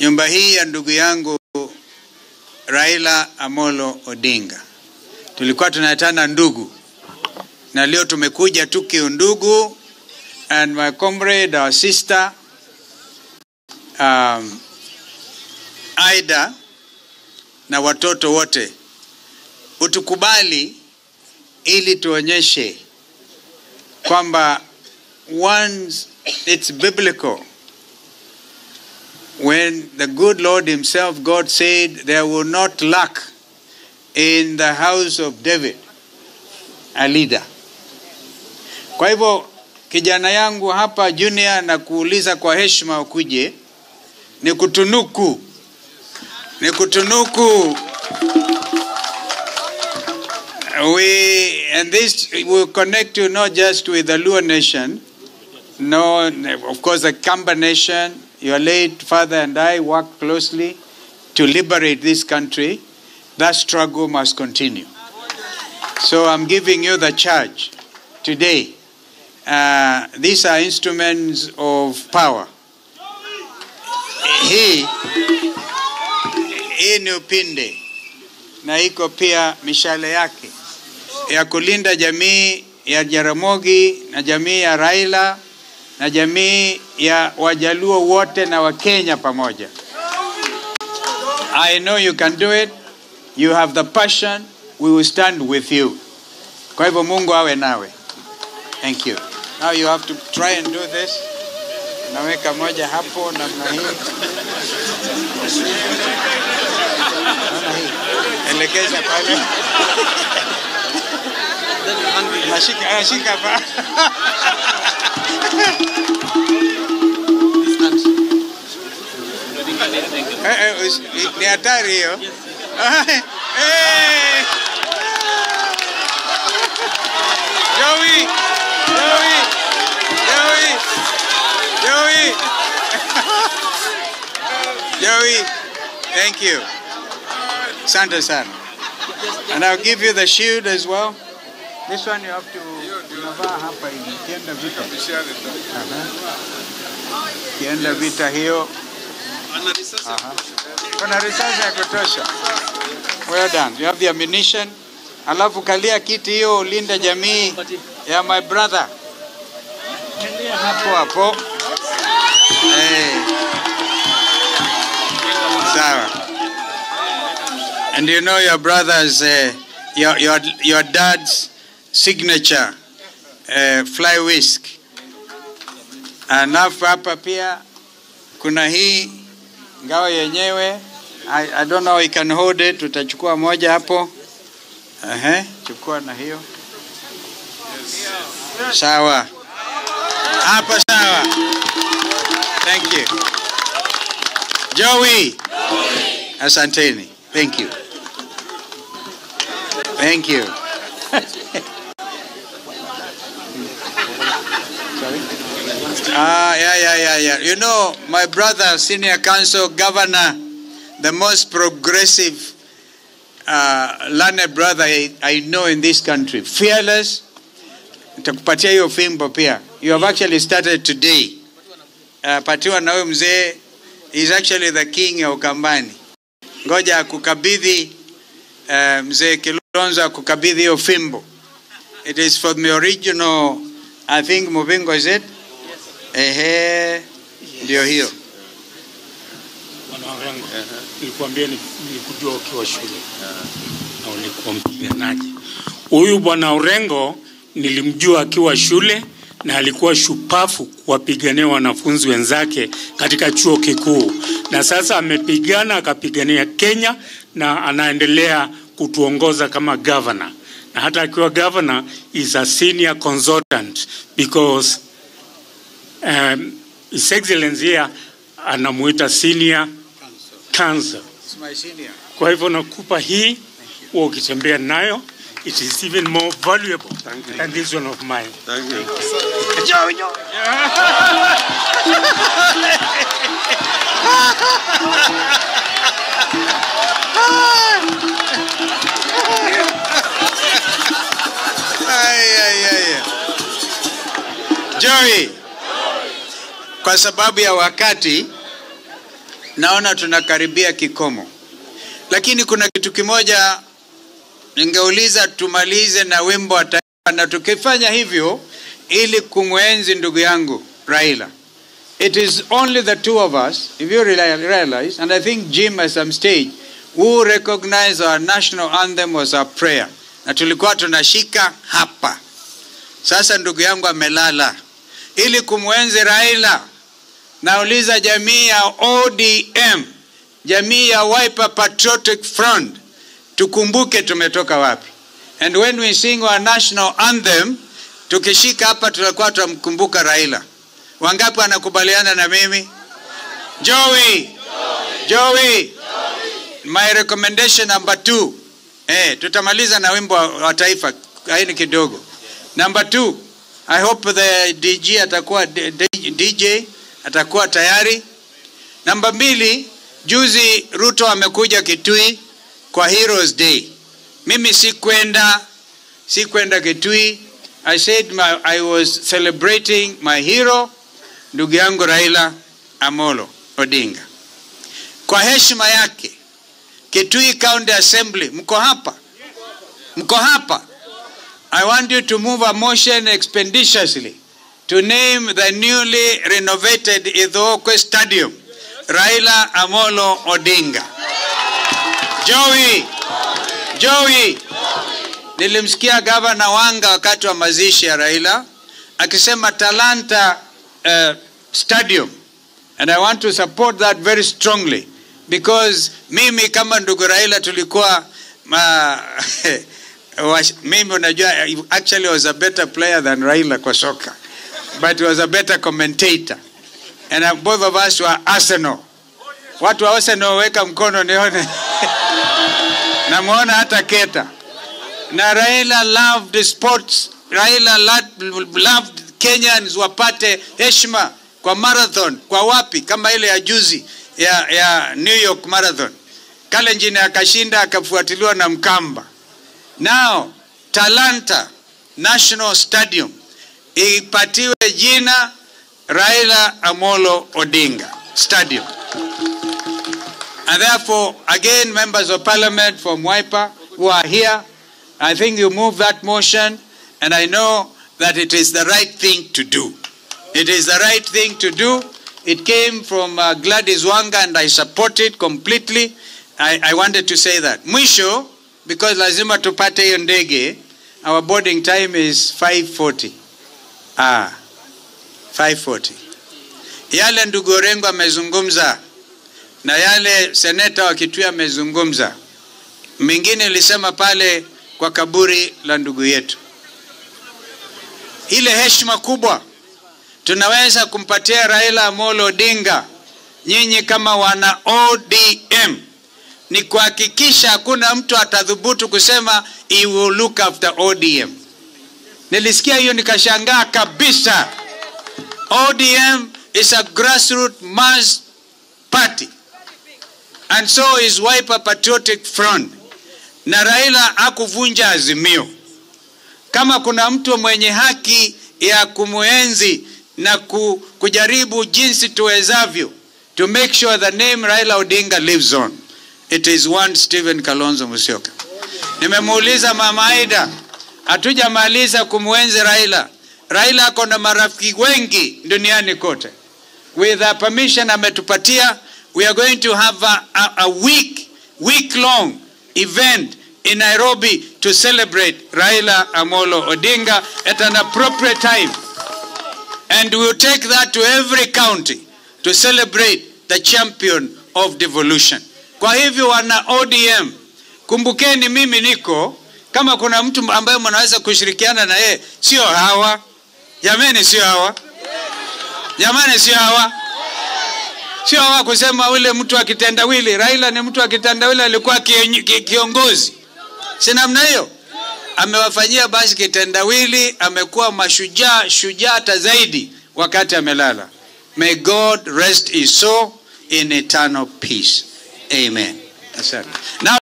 nyumba hii ya ndugu yangu Raila Amolo Odinga. Tulikuwa tunaitana ndugu, na leo tumekuja tu kiundugu, and my comrade, our sister Aida na watoto wote, utukubali ili tuonyeshe kwamba once it's biblical, when the good Lord himself, God said, there will not lack in the house of David a leader. Kwa hivyo kijana yangu hapa Junior, na kuuliza kwa heshima ukuje ni kutunuku and this will connect you not just with the Luo nation, no, of course the Kamba nation. Your late father and I worked closely to liberate this country. That struggle must continue. So I'm giving you the charge today. These are instruments of power. Hii ni upinde, na iko pia mishale yake ya kulinda jamii ya Jaramogi na jamii ya Raila na jamii ya Wajaluo wote na Wakenya pamoja. I know you can do it. You have the passion. We will stand with you. Kwa hivyo Mungu awe nawe. Thank you. Now you have to try and do this. Naweka moja hapo namna hii. Namna hii. Elekeza pale. Nashika hapa. Ni hatari hiyo. Joey, thank you. Asante sana. And I'll give you the shield as well. This one you have to unavaa hapa hivi kienda vita. Kienda vita hiyo. Kuna risasi ya kutosha. Well done. You have the ammunition. Alafu kalia kiti hiyo ulinda jamii ya my brother. Kalia hapo. Sawa. And you know your brother's your dad's signature fly whisk. Alafu hapa pia kuna hii ngao yenyewe. I don't know I can hold it. Tutachukua moja hapo. Chukua na hiyo. Sawa. Hapa sawa. Thank you. Joey. Asanteni. Thank you. Thank you. Sorry? Yeah. You know, my brother, senior council governor, the most progressive, learned brother I know in this country, fearless. Nitakupatia hiyo fimbo pia. You have actually started today. Patiwa na huyo mzee is actually the king ya Ukambani. Ngoja kukabidhi mzee Kilonzo akukabidhi hiyo fimbo. It is from the original, I think Mubingo, is it? Yes. Ndio hiyo. Nilikwambia nilikujua ukiwa shule. Na ulikuwa mpiganaji. Huyu bwana Orengo nilimjua akiwa shule na alikuwa shupafu kuwapigania wanafunzi wenzake katika chuo kikuu. Na sasa amepigana akapigania Kenya na anaendelea kutuongoza kama governor. Na hata akiwa governor is a senior consultant because His Excellency here anamuita senior counsel. Kwa hivyo nakupa hii ukitembea nayo. It is even more valuable than this one of mine. Thank you. Joey, kwa sababu ya wakati naona tunakaribia kikomo. Lakini kuna kitu kimoja ningeuliza tumalize na wimbo wa taifa, na tukifanya hivyo ili kumwenzi ndugu yangu Raila. It is only the two of us, if you realize, and I think Jim at some stage, who recognize our national anthem was our prayer. Na tulikuwa tunashika hapa. Sasa ndugu yangu amelala. Ili kumwenzi Raila, nauliza jamii ya ODM, jamii ya Wiper Patriotic Front, tukumbuke tumetoka wapi. And when we sing our national anthem, tukishika hapa tutakuwa tunamkumbuka Raila. Wangapi wanakubaliana na mimi? Joey. My recommendation number 2. Tutamaliza na wimbo wa taifa haini kidogo. Number 2, I hope the DJ atakuwa tayari. Number 2, juzi Ruto amekuja Kitui kwa Heroes Day. Mimi sikwenda Kitui. I said I was celebrating my hero, ndugu yangu Raila Amolo Odinga. Kwa heshima yake, Kitui County Assembly, mko hapa. I want you to move a motion expeditiously to name the newly renovated Ithookwe Stadium Raila Amolo Odinga. Joey. Nilimsikia Governor Wanga wakati wa mazishi ya Raila akisema Talanta Stadium, and I want to support that very strongly, because mimi kama ndugu Raila tulikuwa mimi unajua actually was a better player than Raila kwa soka, but was a better commentator, and both of us were Arsenal. Watu wa Arsenal weka mkono nione. Namuona hata Keta. Na Raila loved sports. Raila loved Kenyans wapate heshima kwa marathon, kwa wapi kama ile ya juzi ya New York Marathon. Kalenjin akashinda akafuatiliwa na Mkamba. Now Talanta National Stadium ipatiwe jina Raila Amolo Odinga Stadium. And therefore, again, members of parliament from Wiper who are here, I think you move that motion, and I know that it is the right thing to do. It is the right thing to do. It came from Gladys Wanga, and I support it completely. I wanted to say that. Mwisho, because lazima tupate hiyo ndege, our boarding time is 5:40. 5:40. Yale ndugu Orengo amezungumza, na yale seneta wa Kitui amezungumza. Mengine nilisema pale kwa kaburi la ndugu yetu. Ile heshima kubwa tunaweza kumpatia Raila Amolo Odinga, nyinyi kama wana ODM, ni kuhakikisha hakuna mtu atadhubutu kusema he will look after ODM. Nilisikia hiyo nikashangaa kabisa. ODM is a grassroots mass party, and so is Wiper Patriotic Front. Na Raila hakuvunja azimio. Kama kuna mtu mwenye haki ya kumuenzi na kujaribu jinsi tuwezavyo to make sure the name Raila Odinga lives on, it is one Stephen Kalonzo Musyoka. Nimemuuliza Mama Aida, hatujamaliza kumuenzi Raila. Raila ako na marafiki wengi duniani kote. With the permission ametupatia, we are going to have a week-long event in Nairobi to celebrate Raila Amolo Odinga at an appropriate time. And we will take that to every county to celebrate the champion of devolution. Kwa hivyo wana ODM, kumbukeni mimi niko, kama kuna mtu ambaye mnaweza kushirikiana na yeye, sio hawa. Jamani sio hawa. Jamani sio hawa. Sio hawa kusema ule mtu wa kitendawili. Raila ni mtu wa kitendawili, alikuwa kiongozi. Si namna hiyo. Amewafanyia basi kitendawili, amekuwa shujaa zaidi wakati amelala. May God rest his soul in eternal peace. Amen. Asante. Now